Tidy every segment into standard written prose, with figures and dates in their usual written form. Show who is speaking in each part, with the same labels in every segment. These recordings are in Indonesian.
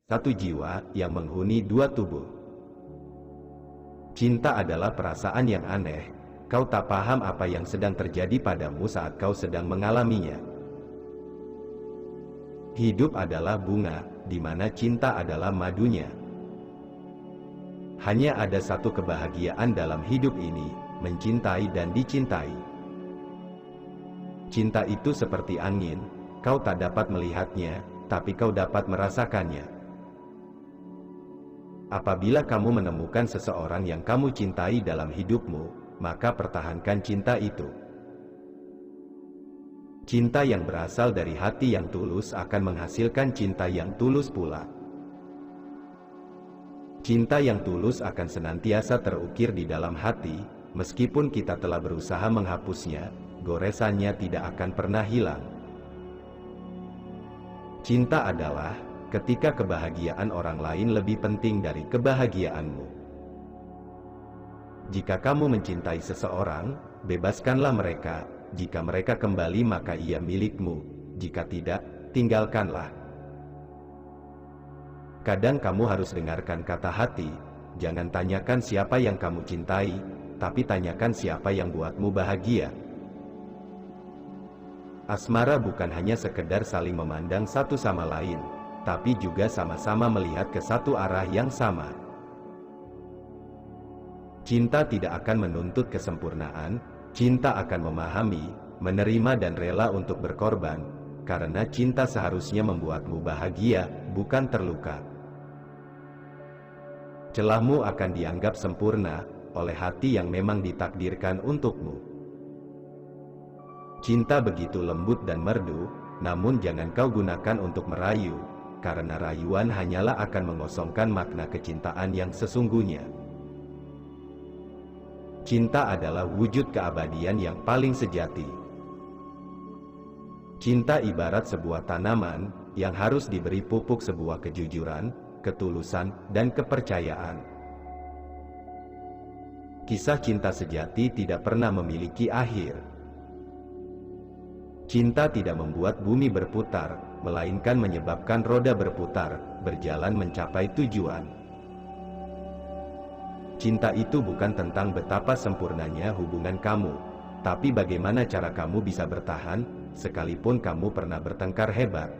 Speaker 1: satu jiwa yang menghuni dua tubuh. Cinta adalah perasaan yang aneh, kau tak paham apa yang sedang terjadi padamu saat kau sedang mengalaminya. Hidup adalah bunga, di mana cinta adalah madunya. Hanya ada satu kebahagiaan dalam hidup ini, mencintai dan dicintai. Cinta itu seperti angin, kau tak dapat melihatnya, tapi kau dapat merasakannya. Apabila kamu menemukan seseorang yang kamu cintai dalam hidupmu, maka pertahankan cinta itu. Cinta yang berasal dari hati yang tulus akan menghasilkan cinta yang tulus pula. Cinta yang tulus akan senantiasa terukir di dalam hati, meskipun kita telah berusaha menghapusnya, goresannya tidak akan pernah hilang. Cinta adalah ketika kebahagiaan orang lain lebih penting dari kebahagiaanmu. Jika kamu mencintai seseorang, bebaskanlah mereka. Jika mereka kembali maka ia milikmu, jika tidak, tinggalkanlah. Kadang kamu harus dengarkan kata hati, jangan tanyakan siapa yang kamu cintai, tapi tanyakan siapa yang buatmu bahagia. Asmara bukan hanya sekedar saling memandang satu sama lain, tapi juga sama-sama melihat ke satu arah yang sama. Cinta tidak akan menuntut kesempurnaan, cinta akan memahami, menerima dan rela untuk berkorban, karena cinta seharusnya membuatmu bahagia, bukan terluka. Celahmu akan dianggap sempurna oleh hati yang memang ditakdirkan untukmu. Cinta begitu lembut dan merdu, namun jangan kau gunakan untuk merayu, karena rayuan hanyalah akan mengosongkan makna kecintaan yang sesungguhnya. Cinta adalah wujud keabadian yang paling sejati. Cinta ibarat sebuah tanaman yang harus diberi pupuk sebuah kejujuran, ketulusan, dan kepercayaan. Kisah cinta sejati tidak pernah memiliki akhir. Cinta tidak membuat bumi berputar, melainkan menyebabkan roda berputar, berjalan mencapai tujuan. Cinta itu bukan tentang betapa sempurnanya hubungan kamu, tapi bagaimana cara kamu bisa bertahan, sekalipun kamu pernah bertengkar hebat.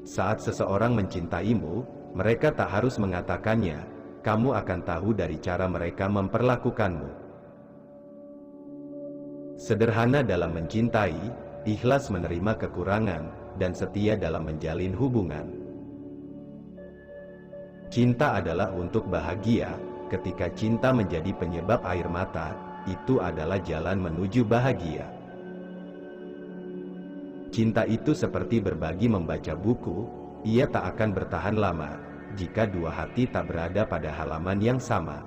Speaker 1: Saat seseorang mencintaimu, mereka tak harus mengatakannya, kamu akan tahu dari cara mereka memperlakukanmu. Sederhana dalam mencintai, ikhlas menerima kekurangan, dan setia dalam menjalin hubungan. Cinta adalah untuk bahagia. Ketika cinta menjadi penyebab air mata, itu adalah jalan menuju bahagia. Cinta itu seperti berbagi membaca buku, ia tak akan bertahan lama, jika dua hati tak berada pada halaman yang sama.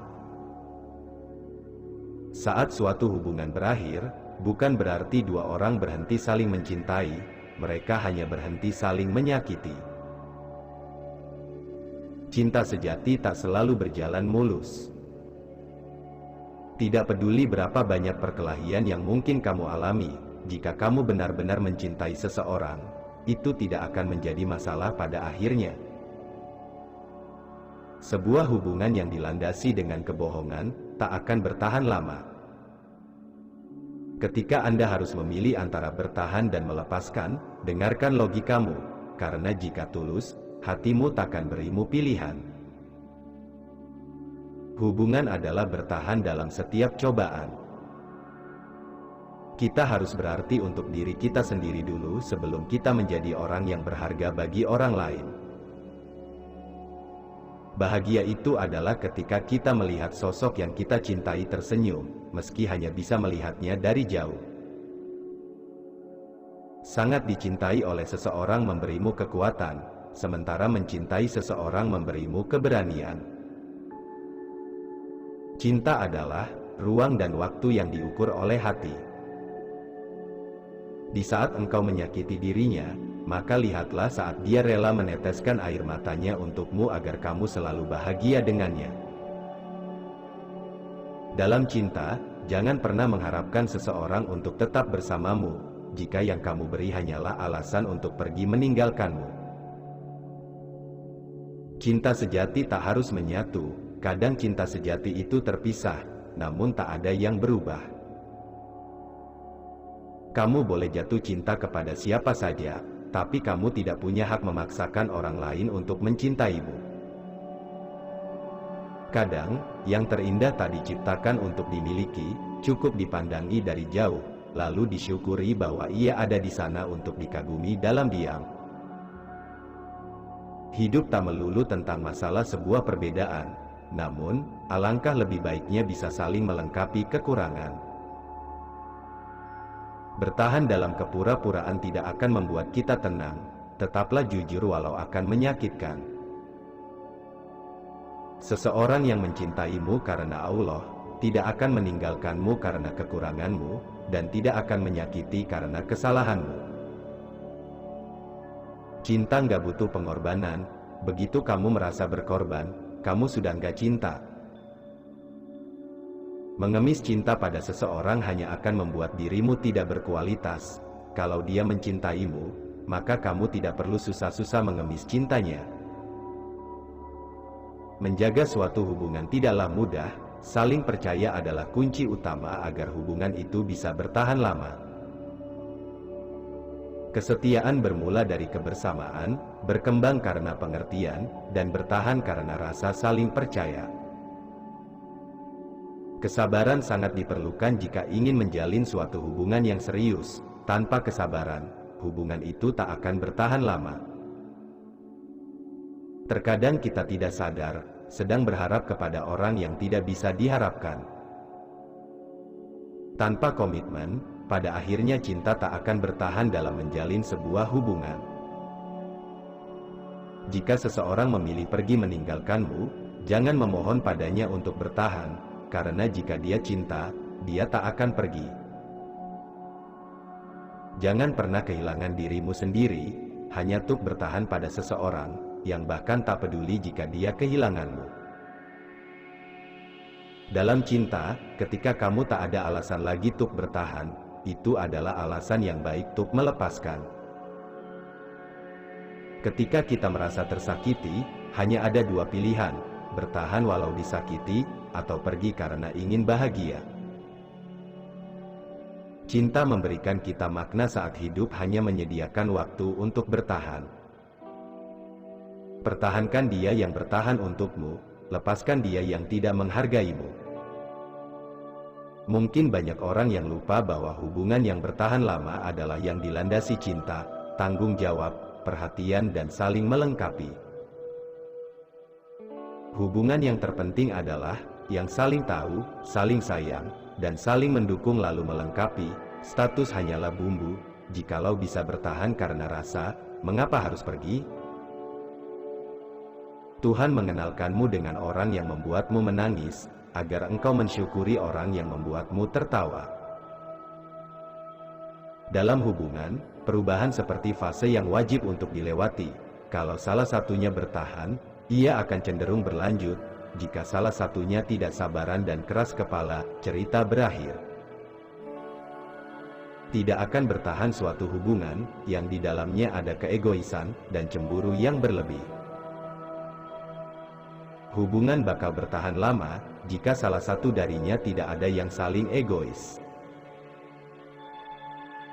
Speaker 1: Saat suatu hubungan berakhir, bukan berarti dua orang berhenti saling mencintai, mereka hanya berhenti saling menyakiti. Cinta sejati tak selalu berjalan mulus. Tidak peduli berapa banyak perkelahian yang mungkin kamu alami, jika kamu benar-benar mencintai seseorang, itu tidak akan menjadi masalah pada akhirnya. Sebuah hubungan yang dilandasi dengan kebohongan, tak akan bertahan lama. Ketika Anda harus memilih antara bertahan dan melepaskan, dengarkan logikamu, karena jika tulus, hatimu takkan berimu pilihan. Hubungan adalah bertahan dalam setiap cobaan. Kita harus berarti untuk diri kita sendiri dulu sebelum kita menjadi orang yang berharga bagi orang lain. Bahagia itu adalah ketika kita melihat sosok yang kita cintai tersenyum, meski hanya bisa melihatnya dari jauh. Sangat dicintai oleh seseorang memberimu kekuatan, sementara mencintai seseorang memberimu keberanian. Cinta adalah ruang dan waktu yang diukur oleh hati. Di saat engkau menyakiti dirinya, maka lihatlah saat dia rela meneteskan air matanya untukmu agar kamu selalu bahagia dengannya. Dalam cinta, jangan pernah mengharapkan seseorang untuk tetap bersamamu, jika yang kamu beri hanyalah alasan untuk pergi meninggalkanmu. Cinta sejati tak harus menyatu, kadang cinta sejati itu terpisah, namun tak ada yang berubah. Kamu boleh jatuh cinta kepada siapa saja, tapi kamu tidak punya hak memaksakan orang lain untuk mencintaimu. Kadang, yang terindah tak diciptakan untuk dimiliki, cukup dipandangi dari jauh, lalu disyukuri bahwa ia ada di sana untuk dikagumi dalam diam. Hidup tak melulu tentang masalah sebuah perbedaan, namun, alangkah lebih baiknya bisa saling melengkapi kekurangan. Bertahan dalam kepura-puraan tidak akan membuat kita tenang, tetaplah jujur walau akan menyakitkan. Seseorang yang mencintaimu karena Allah, tidak akan meninggalkanmu karena kekuranganmu, dan tidak akan menyakiti karena kesalahanmu. Cinta nggak butuh pengorbanan, begitu kamu merasa berkorban, kamu sudah nggak cinta. Mengemis cinta pada seseorang hanya akan membuat dirimu tidak berkualitas. Kalau dia mencintaimu, maka kamu tidak perlu susah-susah mengemis cintanya. Menjaga suatu hubungan tidaklah mudah, saling percaya adalah kunci utama agar hubungan itu bisa bertahan lama. Kesetiaan bermula dari kebersamaan, berkembang karena pengertian, dan bertahan karena rasa saling percaya. Kesabaran sangat diperlukan jika ingin menjalin suatu hubungan yang serius. Tanpa kesabaran, hubungan itu tak akan bertahan lama. Terkadang kita tidak sadar, sedang berharap kepada orang yang tidak bisa diharapkan. Tanpa komitmen, pada akhirnya cinta tak akan bertahan dalam menjalin sebuah hubungan. Jika seseorang memilih pergi meninggalkanmu, jangan memohon padanya untuk bertahan, karena jika dia cinta, dia tak akan pergi. Jangan pernah kehilangan dirimu sendiri, hanya untuk bertahan pada seseorang, yang bahkan tak peduli jika dia kehilanganmu. Dalam cinta, ketika kamu tak ada alasan lagi untuk bertahan, itu adalah alasan yang baik untuk melepaskan. Ketika kita merasa tersakiti, hanya ada dua pilihan, bertahan walau disakiti, atau pergi karena ingin bahagia. Cinta memberikan kita makna saat hidup hanya menyediakan waktu untuk bertahan. Pertahankan dia yang bertahan untukmu, lepaskan dia yang tidak menghargaimu. Mungkin banyak orang yang lupa bahwa hubungan yang bertahan lama adalah yang dilandasi cinta, tanggung jawab, perhatian dan saling melengkapi. Hubungan yang terpenting adalah yang saling tahu, saling sayang, dan saling mendukung lalu melengkapi. Status hanyalah bumbu. Jikalau bisa bertahan karena rasa, mengapa harus pergi? Tuhan mengenalkanmu dengan orang yang membuatmu menangis, agar engkau mensyukuri orang yang membuatmu tertawa. Dalam hubungan, perubahan seperti fase yang wajib untuk dilewati. Kalau salah satunya bertahan, ia akan cenderung berlanjut. Jika salah satunya tidak sabaran dan keras kepala, cerita berakhir. Tidak akan bertahan suatu hubungan yang di dalamnya ada keegoisan dan cemburu yang berlebih. Hubungan bakal bertahan lama jika salah satu darinya tidak ada yang saling egois.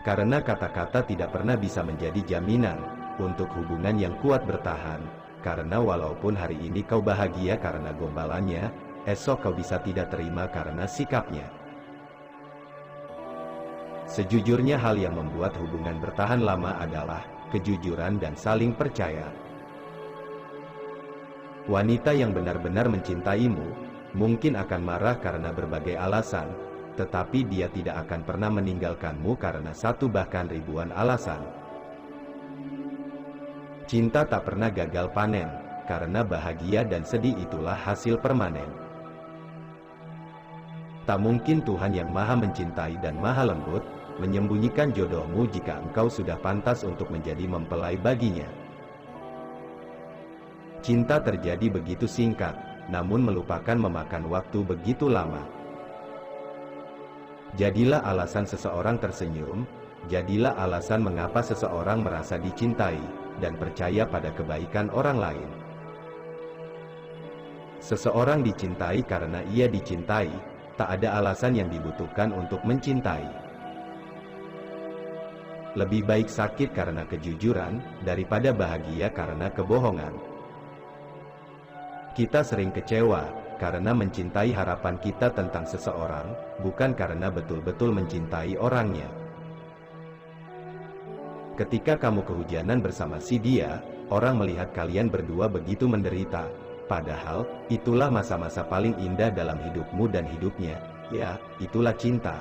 Speaker 1: Karena kata-kata tidak pernah bisa menjadi jaminan untuk hubungan yang kuat bertahan. Karena walaupun hari ini kau bahagia karena gombalannya, esok kau bisa tidak terima karena sikapnya. Sejujurnya hal yang membuat hubungan bertahan lama adalah kejujuran dan saling percaya. Wanita yang benar-benar mencintaimu, mungkin akan marah karena berbagai alasan, tetapi dia tidak akan pernah meninggalkanmu karena satu bahkan ribuan alasan. Cinta tak pernah gagal panen, karena bahagia dan sedih itulah hasil permanen. Tak mungkin Tuhan yang maha mencintai dan maha lembut, menyembunyikan jodohmu jika engkau sudah pantas untuk menjadi mempelai baginya. Cinta terjadi begitu singkat, namun melupakan memakan waktu begitu lama. Jadilah alasan seseorang tersenyum, jadilah alasan mengapa seseorang merasa dicintai, dan percaya pada kebaikan orang lain. Seseorang dicintai karena ia dicintai, tak ada alasan yang dibutuhkan untuk mencintai. Lebih baik sakit karena kejujuran, daripada bahagia karena kebohongan. Kita sering kecewa, karena mencintai harapan kita tentang seseorang, bukan karena betul-betul mencintai orangnya. Ketika kamu kehujanan bersama si dia, orang melihat kalian berdua begitu menderita. Padahal, itulah masa-masa paling indah dalam hidupmu dan hidupnya. Ya, itulah cinta.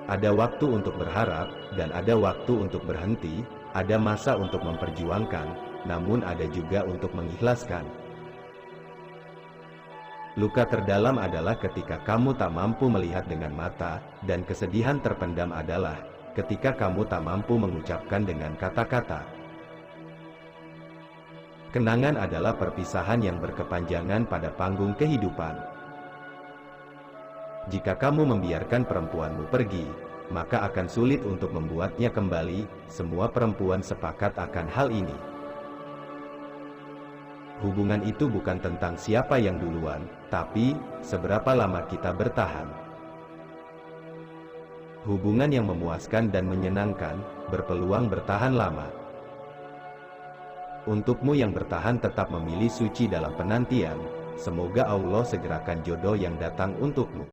Speaker 1: Ada waktu untuk berharap, dan ada waktu untuk berhenti, ada masa untuk memperjuangkan, namun ada juga untuk mengikhlaskan. Luka terdalam adalah ketika kamu tak mampu melihat dengan mata, dan kesedihan terpendam adalah ketika kamu tak mampu mengucapkan dengan kata-kata. Kenangan adalah perpisahan yang berkepanjangan pada panggung kehidupan. Jika kamu membiarkan perempuanmu pergi, maka akan sulit untuk membuatnya kembali. Semua perempuan sepakat akan hal ini. Hubungan itu bukan tentang siapa yang duluan, tapi seberapa lama kita bertahan. Hubungan yang memuaskan dan menyenangkan, berpeluang bertahan lama. Untukmu yang bertahan tetap memilih suci dalam penantian, semoga Allah segerakan jodoh yang datang untukmu.